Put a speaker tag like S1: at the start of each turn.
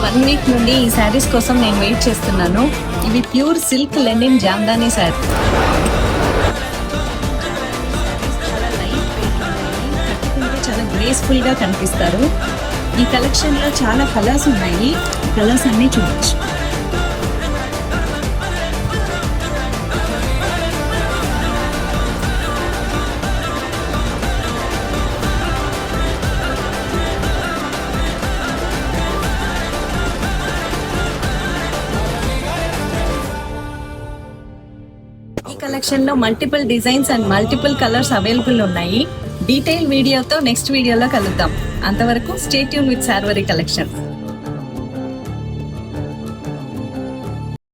S1: One week నుండి ఈ శారీస్ కోసం నేను వెయిట్ చేస్తున్నాను. ఇవి pure silk Lenin Jamdani sari. కట్టుకుంటే చాలా గ్రేస్ఫుల్ గా కనిపిస్తారు. ఈ కలెక్షన్ లో చాలా కలర్స్ ఉన్నాయి. కలర్స్ అన్ని చూడొచ్చు. ఈ కలెక్షన్ లో multiple designs and multiple colours available ఉన్నాయి. డీటెయిల్ వీడియోతో నెక్స్ట్ వీడియోలో కలుద్దాం. అంతవరకు stay tune with Sharvari collection.